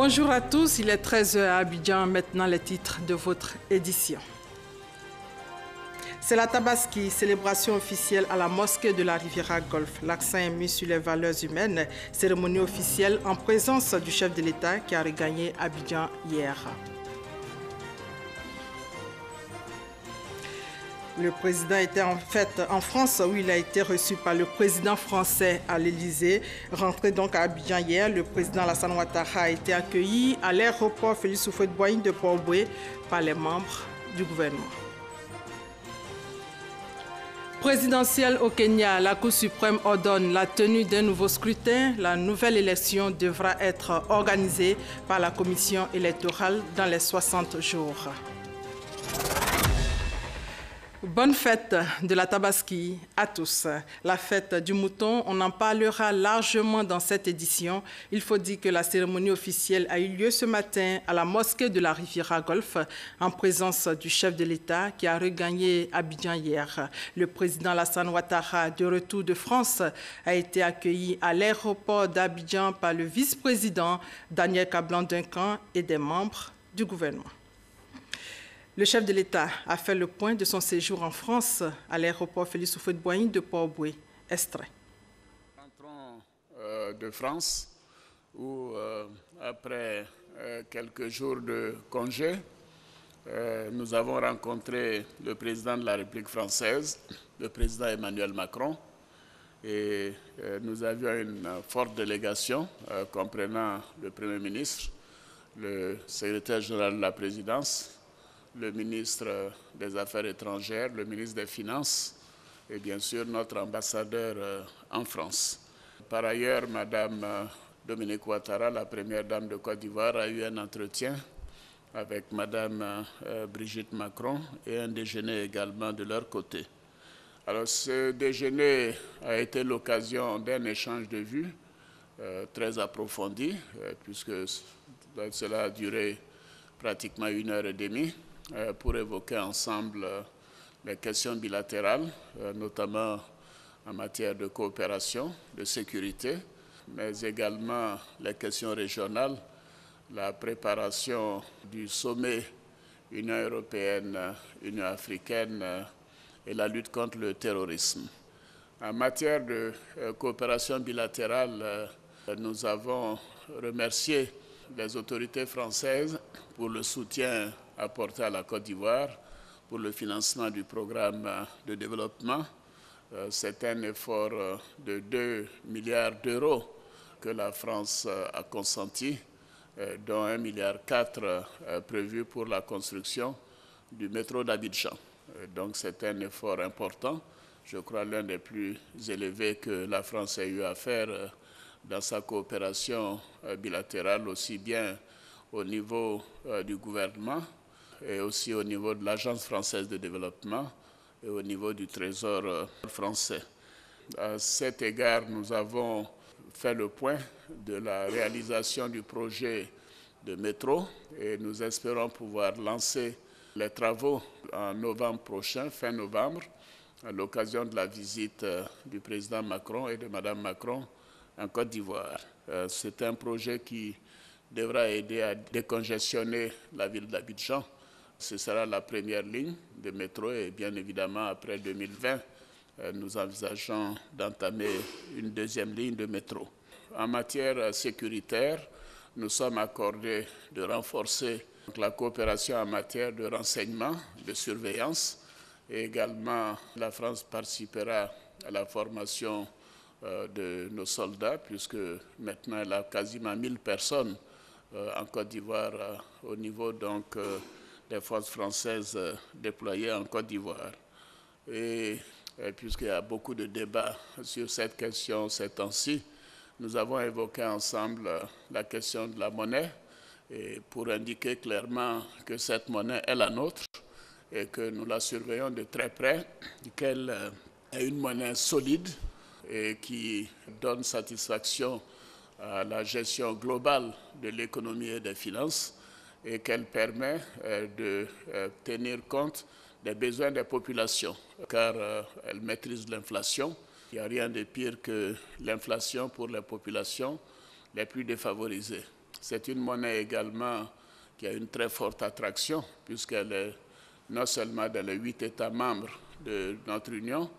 Bonjour à tous, il est 13 h à Abidjan, maintenant les titres de votre édition. C'est la Tabaski, célébration officielle à la mosquée de la Riviera Golf. L'accent est mis sur les valeurs humaines, cérémonie officielle en présence du chef de l'État qui a regagné Abidjan hier. Le président était en fait en France où il a été reçu par le président français à l'Élysée. Rentré donc à Abidjan hier, le président Alassane Ouattara a été accueilli à l'aéroport Félix Houphouët-Boigny de Port-Bouët par les membres du gouvernement. Présidentielle au Kenya, la Cour suprême ordonne la tenue d'un nouveau scrutin. La nouvelle élection devra être organisée par la commission électorale dans les 60 jours. Bonne fête de la Tabaski à tous. La fête du mouton, on en parlera largement dans cette édition. Il faut dire que la cérémonie officielle a eu lieu ce matin à la mosquée de la Riviera Golf en présence du chef de l'État qui a regagné Abidjan hier. Le président Alassane Ouattara, de retour de France, a été accueilli à l'aéroport d'Abidjan par le vice-président Daniel Kablan-Duncan et des membres du gouvernement. Le chef de l'État a fait le point de son séjour en France à l'aéroport Félix Houphouët-Boigny de Port-Bouët. Extrait. Entrons de France où, après quelques jours de congé, nous avons rencontré le président de la République française, le président Emmanuel Macron, et nous avions une forte délégation comprenant le Premier ministre, le secrétaire général de la présidence, le ministre des Affaires étrangères, le ministre des Finances et bien sûr notre ambassadeur en France. Par ailleurs, Madame Dominique Ouattara, la première dame de Côte d'Ivoire, a eu un entretien avec Madame Brigitte Macron et un déjeuner également de leur côté. Alors ce déjeuner a été l'occasion d'un échange de vues très approfondi puisque cela a duré pratiquement 1h30. Pour évoquer ensemble les questions bilatérales, notamment en matière de coopération, de sécurité, mais également les questions régionales, la préparation du sommet Union européenne-Union africaine et la lutte contre le terrorisme. En matière de coopération bilatérale, nous avons remercié les autorités françaises pour le soutien apporté à la Côte d'Ivoire pour le financement du programme de développement. C'est un effort de 2 milliards d'euros que la France a consenti, dont 1,4 milliard prévu pour la construction du métro d'Abidjan. Donc c'est un effort important, je crois l'un des plus élevés que la France ait eu à faire dans sa coopération bilatérale, aussi bien au niveau du gouvernement et aussi au niveau de l'Agence française de développement et au niveau du Trésor français. À cet égard, nous avons fait le point de la réalisation du projet de métro et nous espérons pouvoir lancer les travaux en novembre prochain, fin novembre, à l'occasion de la visite du président Macron et de Madame Macron en Côte d'Ivoire. C'est un projet qui devra aider à décongestionner la ville d'Abidjan. Ce sera la première ligne de métro et bien évidemment après 2020, nous envisageons d'entamer une deuxième ligne de métro. En matière sécuritaire, nous sommes accordés de renforcer la coopération en matière de renseignement, de surveillance et également la France participera à la formation de nos soldats puisque maintenant elle a quasiment 1000 personnes en Côte d'Ivoire au niveau donc des forces françaises déployées en Côte d'Ivoire. Et puisqu'il y a beaucoup de débats sur cette question ces temps-ci, nous avons évoqué ensemble la question de la monnaie et pour indiquer clairement que cette monnaie est la nôtre et que nous la surveillons de très près, qu'elle est une monnaie solide et qui donne satisfaction à la gestion globale de l'économie et des finances et qu'elle permet de tenir compte des besoins des populations, car elle maîtrise l'inflation. Il n'y a rien de pire que l'inflation pour les populations les plus défavorisées. C'est une monnaie également qui a une très forte attraction, puisqu'elle est non seulement dans les 8 États membres de notre Union,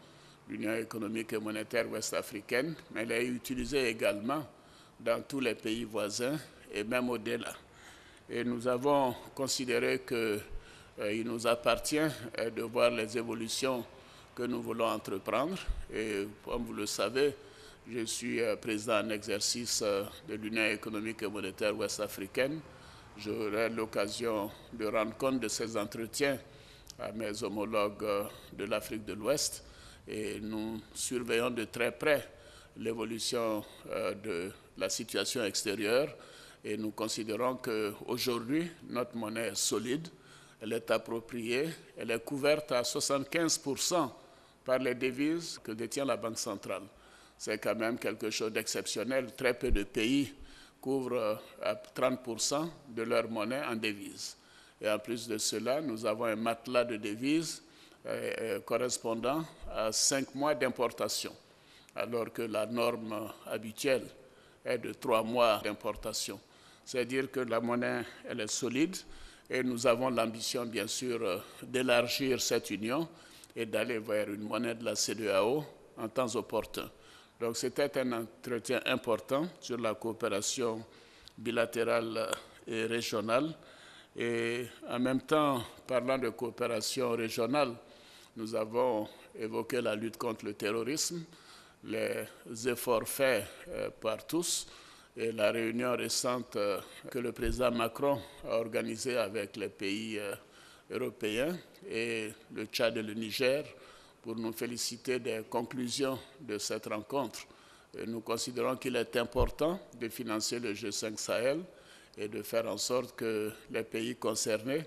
l'Union économique et monétaire ouest-africaine, mais elle est utilisée également dans tous les pays voisins et même au-delà. Et nous avons considéré qu'il nous appartient de voir les évolutions que nous voulons entreprendre. Et comme vous le savez, je suis président en exercice de l'Union économique et monétaire ouest-africaine. J'aurai l'occasion de rendre compte de ces entretiens à mes homologues de l'Afrique de l'Ouest et nous surveillons de très près l'évolution de la situation extérieure et nous considérons qu'aujourd'hui, notre monnaie est solide, elle est appropriée, elle est couverte à 75% par les devises que détient la Banque centrale. C'est quand même quelque chose d'exceptionnel. Très peu de pays couvrent à 30% de leur monnaie en devises. Et en plus de cela, nous avons un matelas de devises correspondant à 5 mois d'importation, alors que la norme habituelle est de 3 mois d'importation. C'est-à-dire que la monnaie, elle est solide et nous avons l'ambition, bien sûr, d'élargir cette union et d'aller vers une monnaie de la CEDEAO en temps opportun. Donc c'était un entretien important sur la coopération bilatérale et régionale. Et en même temps, parlant de coopération régionale, nous avons évoqué la lutte contre le terrorisme, les efforts faits par tous et la réunion récente que le président Macron a organisée avec les pays européens et le Tchad et le Niger pour nous féliciter des conclusions de cette rencontre. Et nous considérons qu'il est important de financer le G5 Sahel et de faire en sorte que les pays concernés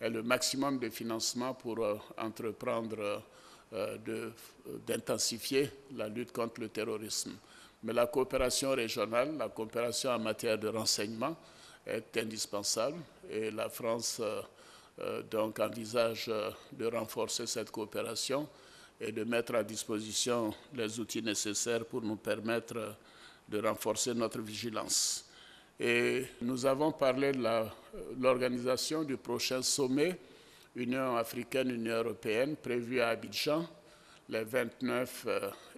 aient le maximum de financement pour entreprendre d'intensifier la lutte contre le terrorisme. Mais la coopération régionale, la coopération en matière de renseignement est indispensable et la France donc envisage de renforcer cette coopération et de mettre à disposition les outils nécessaires pour nous permettre de renforcer notre vigilance. Et nous avons parlé de l'organisation du prochain sommet Union africaine-Union européenne prévu à Abidjan les 29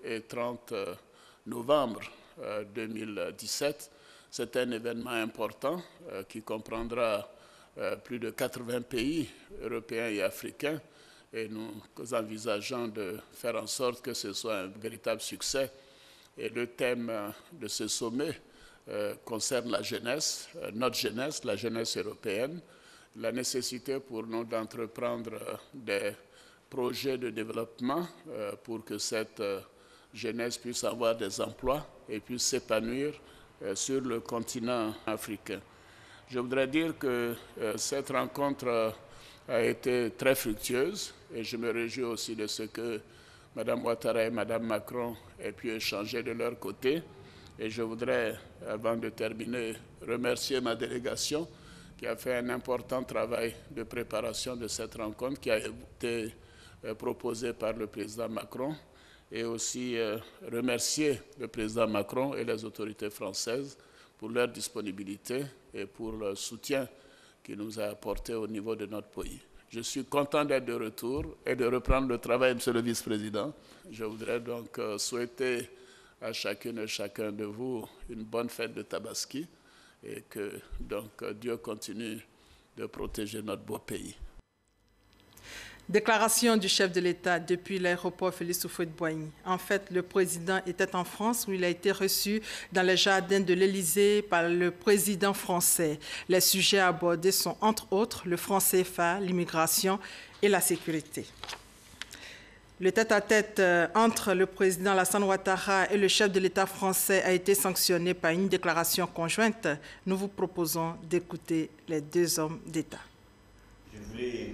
et 30 novembre 2017. C'est un événement important qui comprendra plus de 80 pays européens et africains et nous envisageons de faire en sorte que ce soit un véritable succès. Et le thème de ce sommet concerne la jeunesse, notre jeunesse, la jeunesse européenne, la nécessité pour nous d'entreprendre des projets de développement pour que cette jeunesse puisse avoir des emplois et puisse s'épanouir sur le continent africain. Je voudrais dire que cette rencontre a été très fructueuse et je me réjouis aussi de ce que Mme Ouattara et Mme Macron aient pu échanger de leur côté. Et je voudrais, avant de terminer, remercier ma délégation qui a fait un important travail de préparation de cette rencontre qui a été proposée par le président Macron et aussi remercier le président Macron et les autorités françaises pour leur disponibilité et pour le soutien qu'il nous a apporté au niveau de notre pays. Je suis content d'être de retour et de reprendre le travail, Monsieur le Vice-président. Je voudrais donc souhaiter à chacune et chacun de vous une bonne fête de Tabaski et que donc Dieu continue de protéger notre beau pays. Déclaration du chef de l'État depuis l'aéroport Félix Houphouët-Boigny. En fait, le président était en France où il a été reçu dans les jardins de l'Élysée par le président français. Les sujets abordés sont entre autres le franc CFA, l'immigration et la sécurité. Le tête-à-tête entre le président Alassane Ouattara et le chef de l'État français a été sanctionné par une déclaration conjointe. Nous vous proposons d'écouter les deux hommes d'État. Je voulais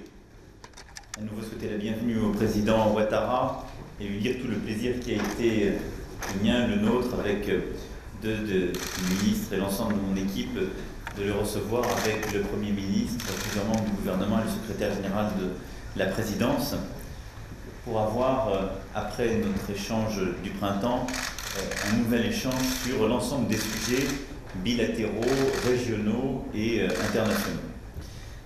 à nouveau souhaiter la bienvenue au président Ouattara et lui dire tout le plaisir qui a été le mien, le nôtre, avec deux ministres et l'ensemble de mon équipe, de le recevoir avec le Premier ministre, plusieurs membres du gouvernement et le secrétaire général de la présidence, pour avoir, après notre échange du printemps, un nouvel échange sur l'ensemble des sujets bilatéraux, régionaux et internationaux.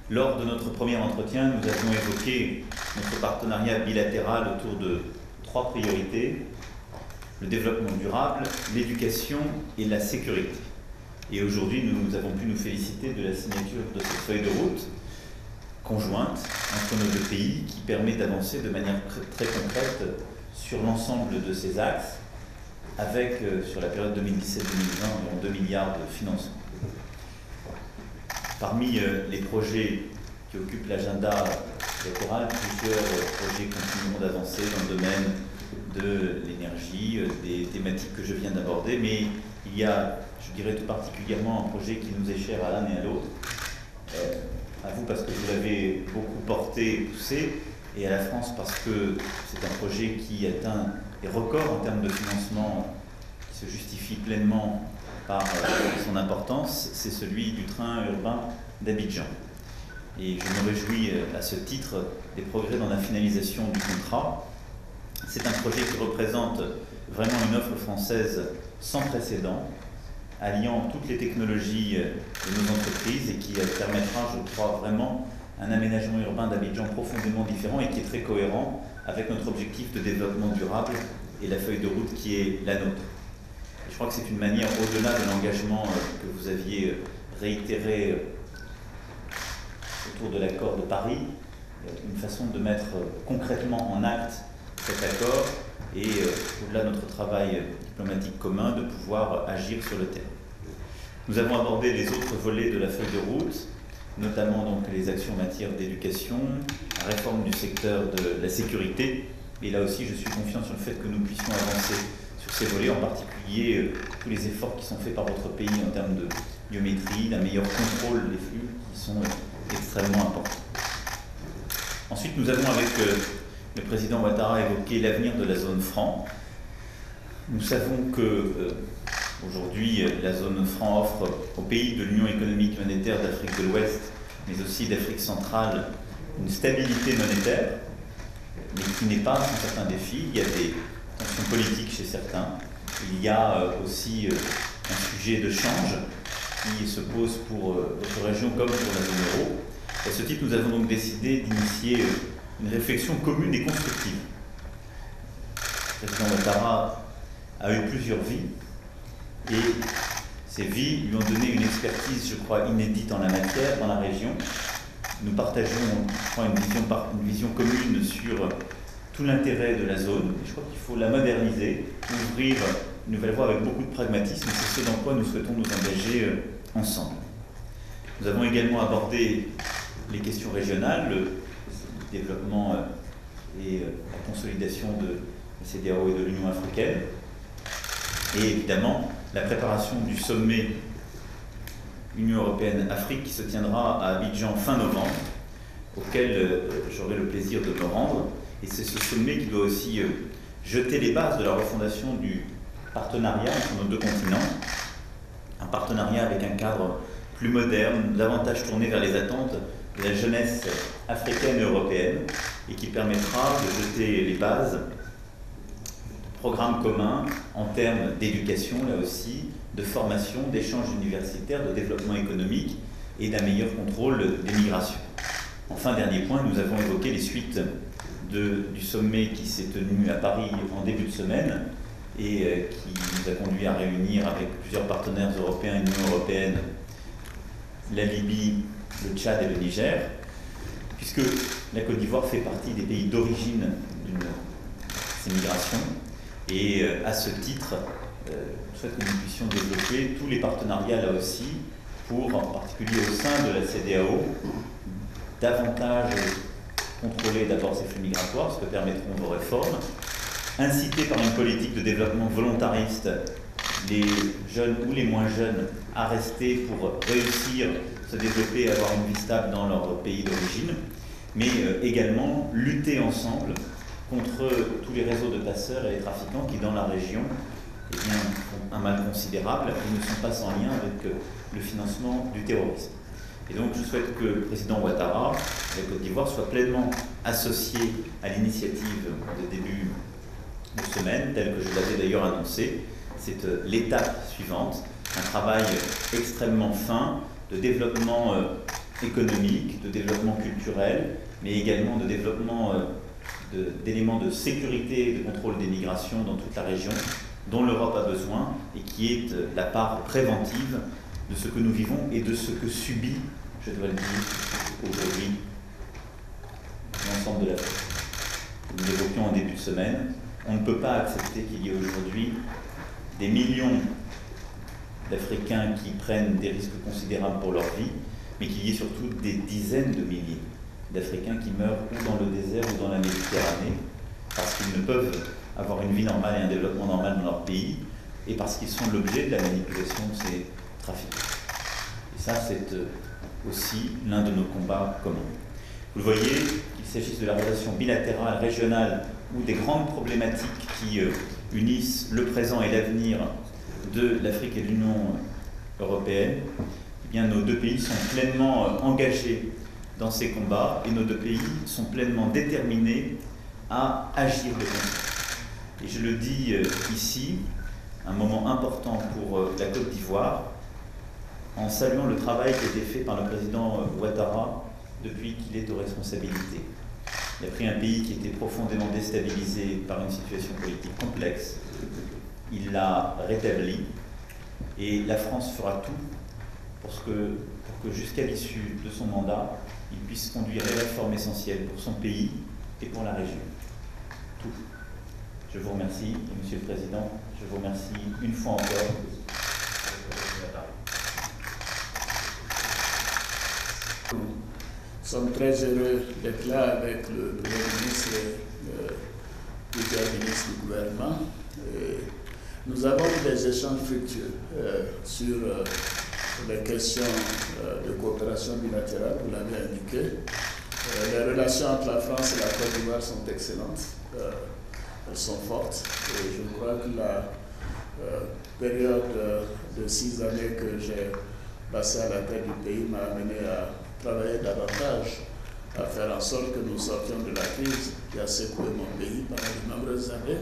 Lors de notre premier entretien, nous avons évoqué notre partenariat bilatéral autour de 3 priorités: le développement durable, l'éducation et la sécurité. Et aujourd'hui, nous avons pu nous féliciter de la signature de cette feuille de route conjointe entre nos 2 pays qui permet d'avancer de manière très concrète sur l'ensemble de ces axes avec, sur la période 2017-2020, environ 2 milliards de financement. Parmi les projets qui occupent l'agenda électoral, plusieurs projets continueront d'avancer dans le domaine de l'énergie, des thématiques que je viens d'aborder, mais il y a, je dirais tout particulièrement, un projet qui nous est cher à l'un et à l'autre, à vous parce que vous l'avez beaucoup porté et poussé, et à la France parce que c'est un projet qui atteint des records en termes de financement, qui se justifie pleinement par son importance, c'est celui du train urbain d'Abidjan. Et je me réjouis à ce titre des progrès dans la finalisation du contrat. C'est un projet qui représente vraiment une offre française sans précédent, alliant toutes les technologies de nos entreprises et qui permettra, je crois, vraiment un aménagement urbain d'Abidjan profondément différent et qui est très cohérent avec notre objectif de développement durable et la feuille de route qui est la nôtre. Et je crois que c'est une manière, au-delà de l'engagement que vous aviez réitéré autour de l'accord de Paris, une façon de mettre concrètement en acte cet accord et, au-delà de notre travail diplomatique commun, de pouvoir agir sur le terrain. Nous avons abordé les autres volets de la feuille de route, notamment donc les actions en matière d'éducation, la réforme du secteur de la sécurité. Et là aussi, je suis confiant sur le fait que nous puissions avancer sur ces volets, en particulier tous les efforts qui sont faits par votre pays en termes de biométrie, d'un meilleur contrôle des flux qui sont extrêmement importants. Ensuite, nous avons avec le président Ouattara évoqué l'avenir de la zone franc. Nous savons que aujourd'hui, la zone franc offre aux pays de l'Union économique monétaire d'Afrique de l'Ouest, mais aussi d'Afrique centrale, une stabilité monétaire, mais qui n'est pas sans certains défis. Il y a des tensions politiques chez certains. Il y a aussi un sujet de change qui se pose pour votre région comme pour la zone euro. À ce titre, nous avons donc décidé d'initier une réflexion commune et constructive. Le président Ouattara a eu plusieurs vies et ces vies lui ont donné une expertise, je crois, inédite en la matière, dans la région. Nous partageons, je crois, une vision commune sur tout l'intérêt de la zone. Je crois qu'il faut la moderniser, ouvrir une nouvelle voie avec beaucoup de pragmatisme. C'est ce dans quoi nous souhaitons nous engager ensemble. Nous avons également abordé les questions régionales, le développement et la consolidation de la CEDEAO et de l'Union africaine, et évidemment la préparation du sommet Union européenne-Afrique qui se tiendra à Abidjan fin novembre, auquel j'aurai le plaisir de me rendre. Et c'est ce sommet qui doit aussi jeter les bases de la refondation du partenariat entre nos 2 continents, un partenariat avec un cadre plus moderne, davantage tourné vers les attentes de la jeunesse africaine et européenne, et qui permettra de jeter les bases de programmes communs en termes d'éducation, là aussi, de formation, d'échanges universitaires, de développement économique et d'un meilleur contrôle des migrations. Enfin, dernier point, nous avons évoqué les suites du sommet qui s'est tenu à Paris en début de semaine et qui nous a conduit à réunir avec plusieurs partenaires européens et de l'Union européenne la Libye, le Tchad et le Niger, puisque la Côte d'Ivoire fait partie des pays d'origine de ces migrations. Et à ce titre, je souhaite que nous puissions développer tous les partenariats là aussi pour, en particulier au sein de la CEDEAO, davantage contrôler d'abord ces flux migratoires, ce que permettront vos réformes, inciter par une politique de développement volontariste les jeunes ou les moins jeunes à rester pour réussir, se développer et avoir une vie stable dans leur pays d'origine, mais également lutter ensemble contre tous les réseaux de passeurs et les trafiquants qui, dans la région, eh bien, font un mal considérable et ne sont pas sans lien avec le financement du terrorisme. Et donc je souhaite que le président Ouattara de la Côte d'Ivoire soit pleinement associé à l'initiative de début de semaine, telle que je l'avais d'ailleurs annoncé. C'est l'étape suivante un travail extrêmement fin de développement économique, de développement culturel, mais également de développement d'éléments de sécurité et de contrôle des migrations dans toute la région, dont l'Europe a besoin et qui est la part préventive de ce que nous vivons et de ce que subit, je dois le dire, aujourd'hui, l'ensemble de l'Afrique. Nous l'évoquions en début de semaine, on ne peut pas accepter qu'il y ait aujourd'hui des millions d'Africains qui prennent des risques considérables pour leur vie, mais qu'il y ait surtout des dizaines de milliers d'Africains qui meurent ou dans le désert ou dans la Méditerranée, parce qu'ils ne peuvent avoir une vie normale et un développement normal dans leur pays, et parce qu'ils sont l'objet de la manipulation de ces trafiquants. Et ça, c'est aussi l'un de nos combats communs. Vous le voyez, qu'il s'agisse de la relation bilatérale, régionale, ou des grandes problématiques qui unissent le présent et l'avenir de l'Afrique et de l'Union européenne, eh bien, nos deux pays sont pleinement engagés dans ces combats et nos deux pays sont pleinement déterminés à agir de concert. Et je le dis ici, un moment important pour la Côte d'Ivoire, en saluant le travail qui a été fait par le président Ouattara depuis qu'il est aux responsabilités. Il a pris un pays qui était profondément déstabilisé par une situation politique complexe. Il l'a rétabli et la France fera tout pour que jusqu'à l'issue de son mandat, il puisse conduire les réformes essentielles pour son pays et pour la région. Tout. Je vous remercie, et Monsieur le Président, je vous remercie une fois encore. Nous sommes très heureux d'être là avec le Premier ministre et plusieurs ministres du gouvernement. Nous avons eu des échanges fructueux sur les questions de coopération bilatérale, vous l'avez indiqué. Les relations entre la France et la Côte d'Ivoire sont excellentes, elles sont fortes. Et je crois que la période de 6 années que j'ai passée à la tête du pays m'a amené à travailler davantage, à faire en sorte que nous sortions de la crise qui a secoué mon pays pendant de nombreuses années.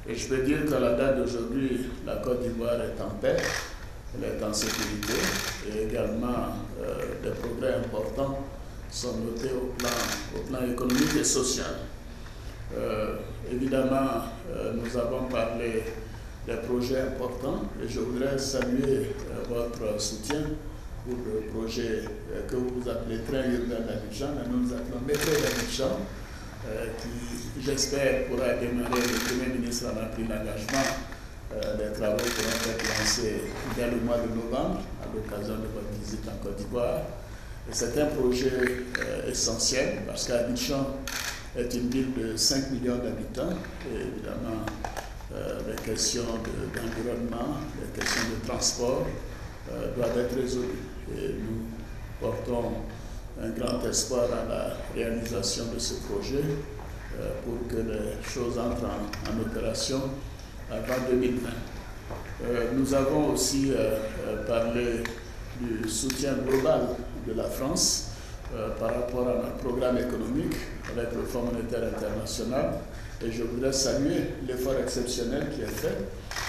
Et je peux dire qu'à la date d'aujourd'hui, la Côte d'Ivoire est en paix, elle est en sécurité, et également des progrès importants sont notés au plan économique et social. Évidemment, nous avons parlé des projets importants et je voudrais saluer votre soutien pour le projet que vous appelez train urbain d'Abidjan, nous appelons métro d'Abidjan, qui, j'espère, pourra démarrer. Le Premier ministre en a pris l'engagement. Les travaux pourront être lancés dès le mois de novembre, à l'occasion de votre visite en Côte d'Ivoire. C'est un projet essentiel parce qu'Abidjan est une ville de 5 millions d'habitants et évidemment les questions d'environnement, les questions de transport doivent être résolues. Et nous portons un grand espoir à la réalisation de ce projet pour que les choses entrent en opération avant 2020. Nous avons aussi parlé du soutien global de la France par rapport à notre programme économique avec le Fonds monétaire international. Et je voudrais saluer l'effort exceptionnel qui est fait.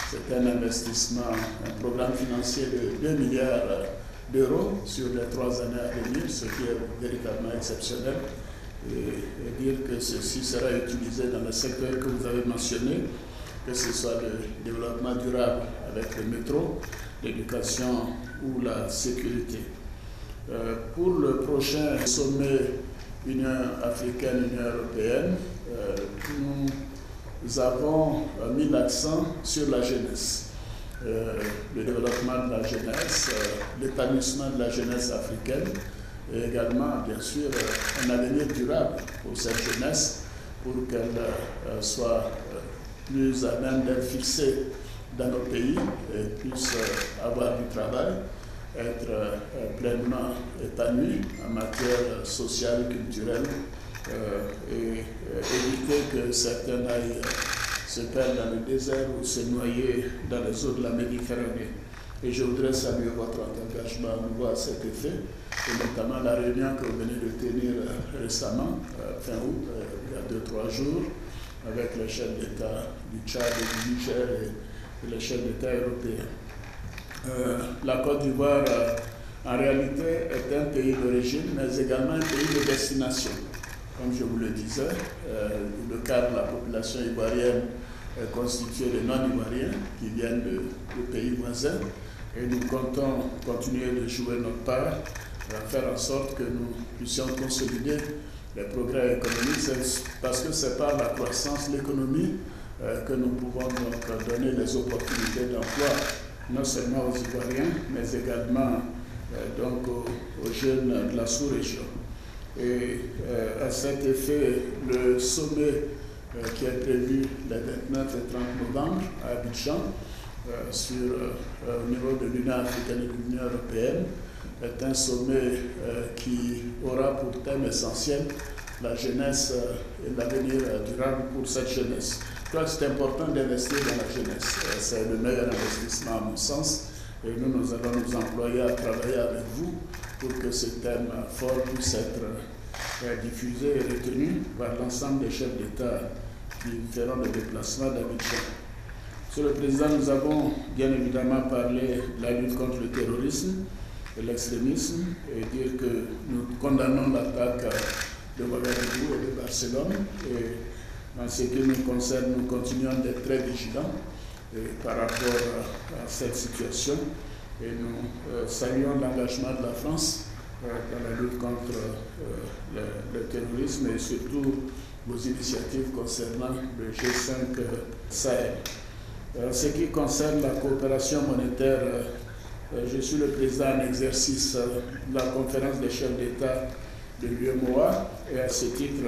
C'est un investissement, un programme financier de 2 milliards d'euros sur les 3 années à venir, ce qui est véritablement exceptionnel. Et dire que ceci sera utilisé dans le secteur que vous avez mentionné, que ce soit le développement durable avec le métro, l'éducation ou la sécurité. Pour le prochain sommet Union africaine-Union européenne, nous avons mis l'accent sur la jeunesse, le développement de la jeunesse, l'épanouissement de la jeunesse africaine et également, bien sûr, un avenir durable pour cette jeunesse pour qu'elle soit plus à même d'être fixée dans nos pays et puisse avoir du travail, être pleinement épanouie en matière sociale, culturelle et éviter que certains aillent se perdre dans le désert ou se noyer dans les eaux de la Méditerranée. Et je voudrais saluer votre engagement à nouveau à cet effet, et notamment la réunion que vous venez de tenir récemment, fin août, il y a 2-3 jours, avec les chefs d'État du Tchad et du Niger et les chefs d'État européens. La Côte d'Ivoire, en réalité, est un pays d'origine, mais également un pays de destination. Comme je vous le disais, le quart de la population ivoirienne est constitué de non-ivoiriens qui viennent de pays voisins. Et nous comptons continuer de jouer notre part, faire en sorte que nous puissions consolider les progrès économiques, parce que c'est par la croissance, l'économie, que nous pouvons donc donner des opportunités d'emploi, non seulement aux Ivoiriens, mais également donc aux jeunes de la sous-région. Et à cet effet, le sommet qui est prévu les 29 et 30 novembre à Abidjan, au niveau de l'Union africaine et de l'Union européenne, est un sommet qui aura pour thème essentiel la jeunesse et l'avenir durable pour cette jeunesse. Je crois que c'est important d'investir dans la jeunesse. C'est le meilleur investissement à mon sens. Et nous allons nous employer à travailler avec vous pour que ce thème fort puisse être diffusé et retenu par l'ensemble des chefs d'État qui feront le déplacement d'Abidjan. Monsieur le Président, nous avons bien évidemment parlé de la lutte contre le terrorisme et l'extrémisme et dire que nous condamnons l'attaque de Ouagadougou et de Barcelone. Et en ce qui nous concerne, nous continuons d'être très vigilants par rapport à cette situation. Et nous saluons l'engagement de la France dans la lutte contre le terrorisme et surtout vos initiatives concernant le G5 Sahel. En ce qui concerne la coopération monétaire, je suis le président en exercice de la conférence des chefs d'État de l'UEMOA et à ce titre,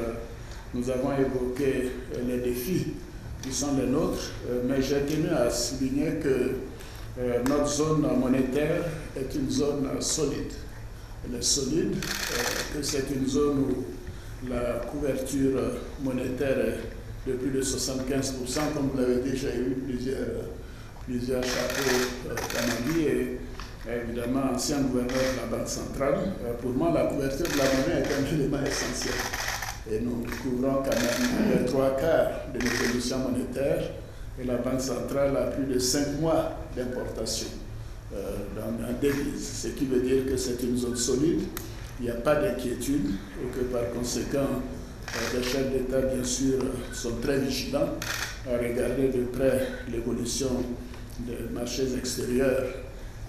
nous avons évoqué les défis qui sont les nôtres, mais j'ai tenu à souligner que notre zone monétaire est une zone solide. Elle est solide, que c'est une zone où la couverture monétaire est de plus de 75%, comme vous l'avez déjà eu plusieurs chapeaux dans ma vie, et évidemment ancien gouverneur de la Banque centrale. Pour moi, la couverture de la monnaie est un élément essentiel. Et nous couvrons quand même les 3/4 de nos positions monétaires, et la Banque centrale a plus de 5 mois d'importation en devises, ce qui veut dire que c'est une zone solide, il n'y a pas d'inquiétude, et que par conséquent, les chefs d'État, bien sûr, sont très vigilants à regarder de près l'évolution des marchés extérieurs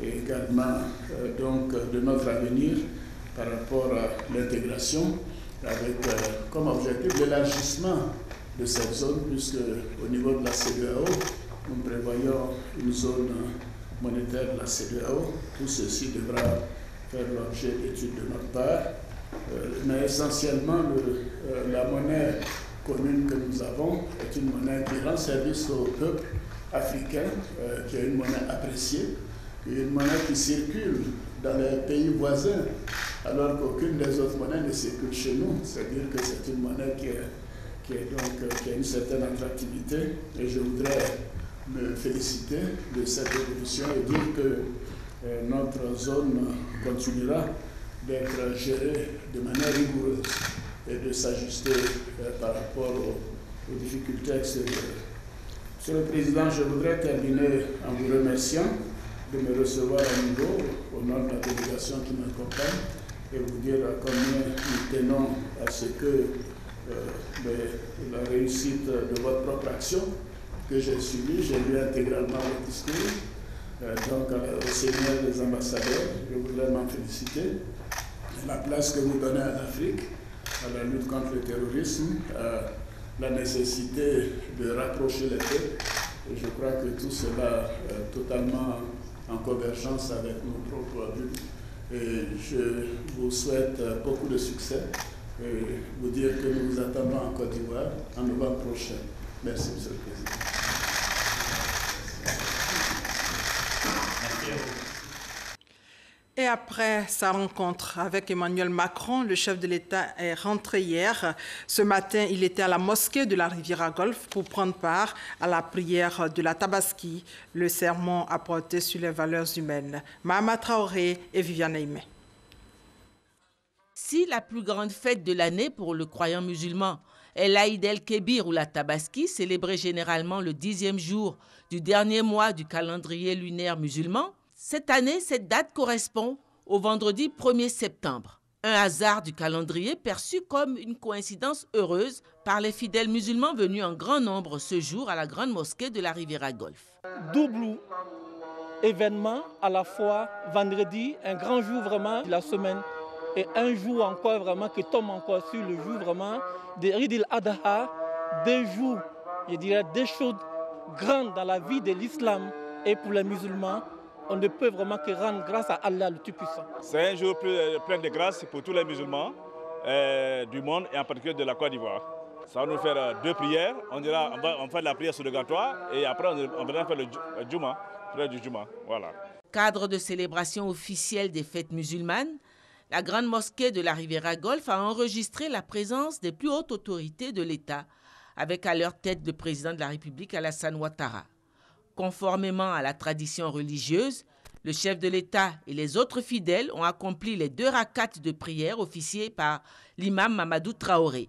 et également donc de notre avenir par rapport à l'intégration, avec comme objectif l'élargissement de cette zone, puisque au niveau de la CEDEAO, nous prévoyons une zone monétaire de la CEDEAO. Tout ceci devra faire l'objet d'études de notre part. Mais essentiellement, la monnaie commune que nous avons est une monnaie qui rend service au peuple africain, qui est une monnaie appréciée, et une monnaie qui circule dans les pays voisins, alors qu'aucune des autres monnaies ne circule chez nous. C'est-à-dire que c'est une monnaie qui a une certaine attractivité, et je voudrais me féliciter de cette évolution et dire que notre zone continuera d'être gérée de manière rigoureuse et de s'ajuster par rapport aux difficultés extérieures. Monsieur le Président, je voudrais terminer en vous remerciant de me recevoir à nouveau au nom de la délégation qui m'accompagne et vous dire combien nous tenons à ce que la réussite de votre propre action que j'ai suivie, j'ai lu intégralement votre discours, donc au Seigneur des ambassadeurs, je voudrais m'en féliciter. La place que vous donnez à l'Afrique, à la lutte contre le terrorisme, à la nécessité de rapprocher les deux. Et je crois que tout cela est totalement en convergence avec nos propres buts. Et je vous souhaite beaucoup de succès et vous dire que nous vous attendons en Côte d'Ivoire en novembre prochain. Merci, Monsieur le Président. Et après sa rencontre avec Emmanuel Macron, le chef de l'État est rentré hier. Ce matin, il était à la mosquée de la Riviera-Golfe pour prendre part à la prière de la Tabaski, le sermon apporté sur les valeurs humaines. Mahama Traoré et Viviane Aimé. Si la plus grande fête de l'année pour le croyant musulman est l'Aïd el-Kébir ou la Tabaski, célébrée généralement le 10e jour du dernier mois du calendrier lunaire musulman, Cette année, cette date correspond au vendredi 1er septembre. Un hasard du calendrier perçu comme une coïncidence heureuse par les fidèles musulmans venus en grand nombre ce jour à la grande mosquée de la Riviera Golf. Double événement à la fois vendredi, un grand jour vraiment de la semaine, et un jour encore vraiment qui tombe encore sur le jour vraiment de Eid al-Adha, 2 jours, je dirais 2 choses grandes dans la vie de l'islam et pour les musulmans. On ne peut vraiment que rendre grâce à Allah le Tout-Puissant. C'est un jour plein de grâce pour tous les musulmans du monde et en particulier de la Côte d'Ivoire. Ça va nous faire 2 prières. On fait la prière surrogatoire et après on va faire le Juma, prière du Juma. Voilà. Cadre de célébration officielle des fêtes musulmanes, la grande mosquée de la Riviera Golf a enregistré la présence des plus hautes autorités de l'État, avec à leur tête le président de la République Alassane Ouattara. Conformément à la tradition religieuse, le chef de l'État et les autres fidèles ont accompli les 2 rakats de prière officiés par l'imam Mamadou Traoré.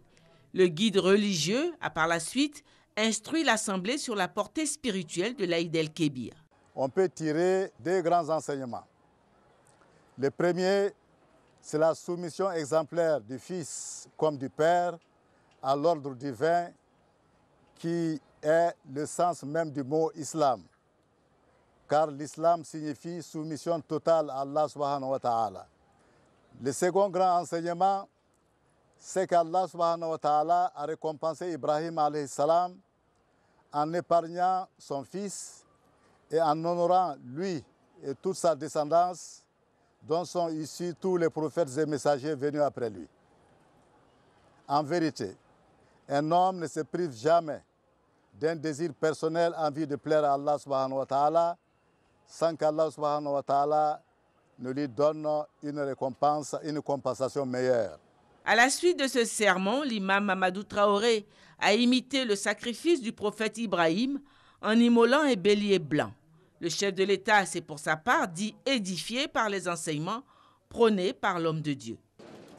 Le guide religieux a par la suite instruit l'Assemblée sur la portée spirituelle de l'Aïd el-Kébir. On peut tirer 2 grands enseignements. Le premier, c'est la soumission exemplaire du Fils comme du Père à l'ordre divin qui est le sens même du mot islam, car l'islam signifie soumission totale à Allah subhanahu wa ta'ala. Le second grand enseignement, c'est qu'Allah subhanahu wa ta'ala a récompensé Ibrahim alayhi salam en épargnant son fils et en honorant lui et toute sa descendance, dont sont issus tous les prophètes et messagers venus après lui. En vérité, un homme ne se prive jamais d'un désir personnel en vue de plaire à Allah subhanahu wa ta'ala, sans qu'Allah subhanahu wa ta'ala ne lui donne une récompense, une compensation meilleure. À la suite de ce sermon, l'imam Mamadou Traoré a imité le sacrifice du prophète Ibrahim en immolant un bélier blanc. Le chef de l'État s'est pour sa part dit édifié par les enseignements prônés par l'homme de Dieu.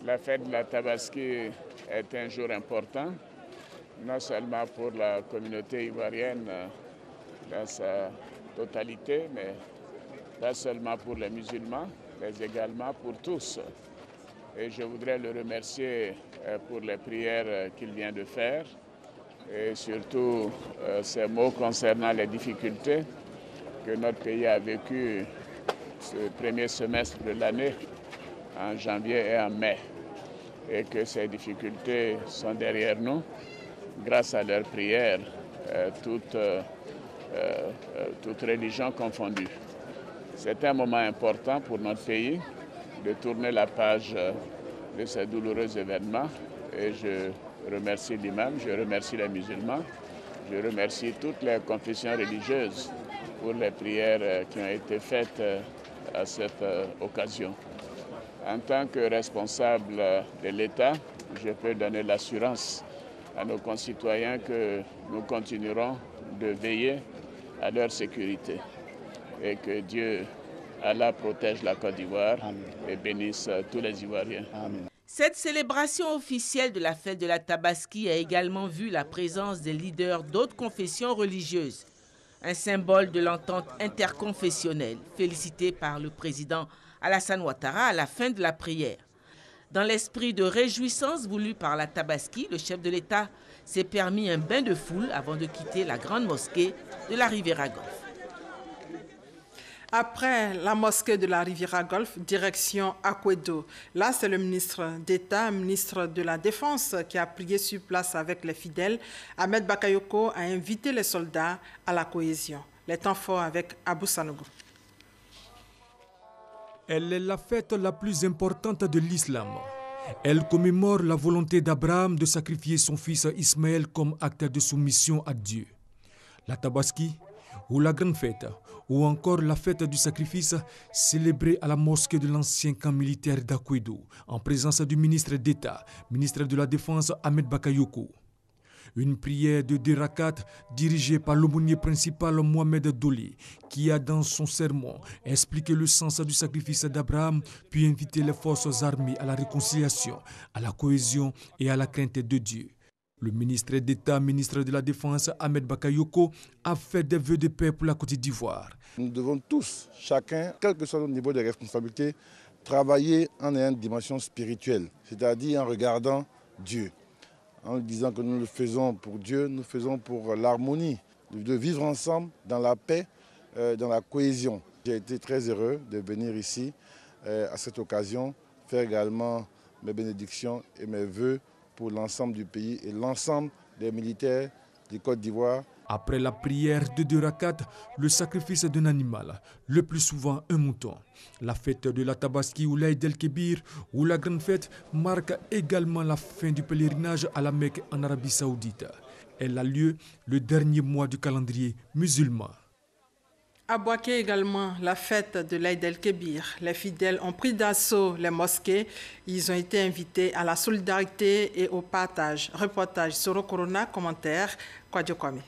La fête de la Tabaski est un jour important, non seulement pour la communauté ivoirienne dans sa totalité, mais pas seulement pour les musulmans, mais également pour tous. Et je voudrais le remercier pour les prières qu'il vient de faire et surtout ces mots concernant les difficultés que notre pays a vécues ce premier semestre de l'année, en janvier et en mai, et que ces difficultés sont derrière nous grâce à leurs prières, toutes religions confondues. C'est un moment important pour notre pays de tourner la page de ces douloureux événements et je remercie l'imam, je remercie les musulmans, je remercie toutes les confessions religieuses pour les prières qui ont été faites à cette occasion. En tant que responsable de l'État, je peux donner l'assurance à nos concitoyens que nous continuerons de veiller à leur sécurité et que Dieu, Allah, protège la Côte d'Ivoire et bénisse tous les Ivoiriens. Amen. Cette célébration officielle de la fête de la Tabaski a également vu la présence des leaders d'autres confessions religieuses, un symbole de l'entente interconfessionnelle, félicité par le président Alassane Ouattara à la fin de la prière. Dans l'esprit de réjouissance voulu par la Tabaski, le chef de l'État s'est permis un bain de foule avant de quitter la grande mosquée de la Riviera Golf. Après la mosquée de la Riviera Golf, direction Akwedo. Là, c'est le ministre d'État, ministre de la Défense, qui a prié sur place avec les fidèles. Ahmed Bakayoko a invité les soldats à la cohésion. Les temps forts avec Abou Sanogo. Elle est la fête la plus importante de l'islam. Elle commémore la volonté d'Abraham de sacrifier son fils Ismaël comme acte de soumission à Dieu. La Tabaski, ou la grande fête, ou encore la fête du sacrifice célébrée à la mosquée de l'ancien camp militaire d'Akwedo, en présence du ministre d'État, ministre de la Défense Ahmed Bakayoko. Une prière de 2 rakats dirigée par l'aumônier principal Mohamed Doli, qui a dans son sermon expliqué le sens du sacrifice d'Abraham, puis invité les forces armées à la réconciliation, à la cohésion et à la crainte de Dieu. Le ministre d'État, ministre de la Défense, Ahmed Bakayoko, a fait des vœux de paix pour la Côte d'Ivoire. Nous devons tous, chacun, quel que soit notre niveau de responsabilité, travailler en ayant une dimension spirituelle, c'est-à-dire en regardant Dieu, en disant que nous le faisons pour Dieu, nous le faisons pour l'harmonie, de vivre ensemble dans la paix, dans la cohésion. J'ai été très heureux de venir ici à cette occasion, faire également mes bénédictions et mes vœux pour l'ensemble du pays et l'ensemble des militaires du Côte d'Ivoire. Après la prière de 2 rakats, le sacrifice d'un animal, le plus souvent un mouton. La fête de la Tabaski ou l'Aïd el-Kébir ou la grande fête marque également la fin du pèlerinage à la Mecque en Arabie Saoudite. Elle a lieu le dernier mois du calendrier musulman. À Bouaké également, la fête de l'Aïd el-Kébir. Les fidèles ont pris d'assaut les mosquées. Ils ont été invités à la solidarité et au partage. Reportage Soro Corona, commentaire Kwadjo Kwame.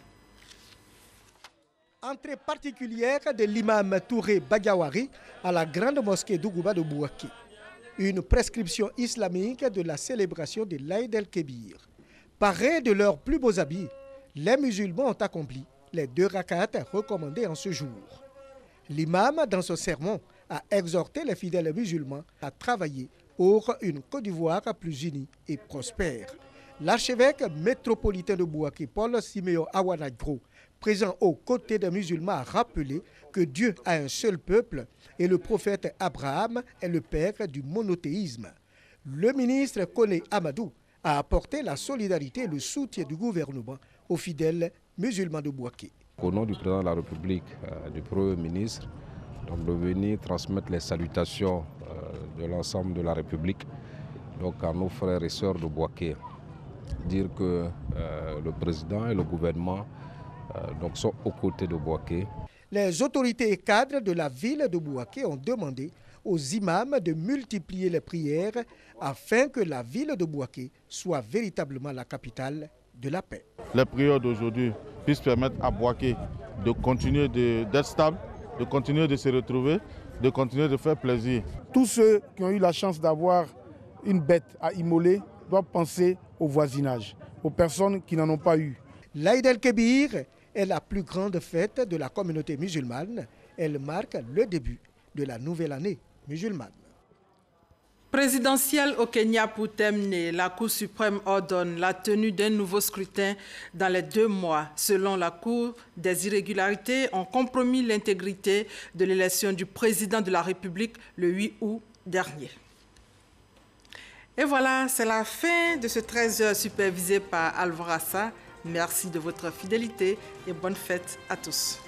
Entrée particulière de l'imam Touré Bagawari à la grande mosquée d'Ougouba de Bouaké. Une prescription islamique de la célébration de l'Aïd el-Kébir. Parés de leurs plus beaux habits, les musulmans ont accompli les 2 rakats recommandés en ce jour. L'imam, dans son sermon, a exhorté les fidèles musulmans à travailler pour une Côte d'Ivoire plus unie et prospère. L'archevêque métropolitain de Bouaké, Paul Siméon Awanagro, présent aux côtés des musulmans, a rappelé que Dieu a un seul peuple et le prophète Abraham est le père du monothéisme. Le ministre Kone Amadou a apporté la solidarité et le soutien du gouvernement aux fidèles musulmans de Bouaké. Au nom du président de la République, du Premier ministre, donc de venir transmettre les salutations de l'ensemble de la République donc à nos frères et sœurs de Bouaké. Dire que le président et le gouvernement donc sont aux côtés de Bouaké. Les autorités et cadres de la ville de Bouaké ont demandé aux imams de multiplier les prières afin que la ville de Bouaké soit véritablement la capitale de la paix. Les prières d'aujourd'hui puissent permettre à Bouaké de continuer d'être stable, de continuer de se retrouver, de continuer de faire plaisir. Tous ceux qui ont eu la chance d'avoir une bête à immoler doivent penser au voisinage, aux personnes qui n'en ont pas eu. L'Aïd el-Kébir est la plus grande fête de la communauté musulmane. Elle marque le début de la nouvelle année musulmane. Présidentielle au Kenya pour terminer, la Cour suprême ordonne la tenue d'un nouveau scrutin dans les 2 mois. Selon la Cour, des irrégularités ont compromis l'intégrité de l'élection du président de la République le 8 août dernier. Et voilà, c'est la fin de ce 13h supervisé par Alvarassa. Merci de votre fidélité et bonne fête à tous.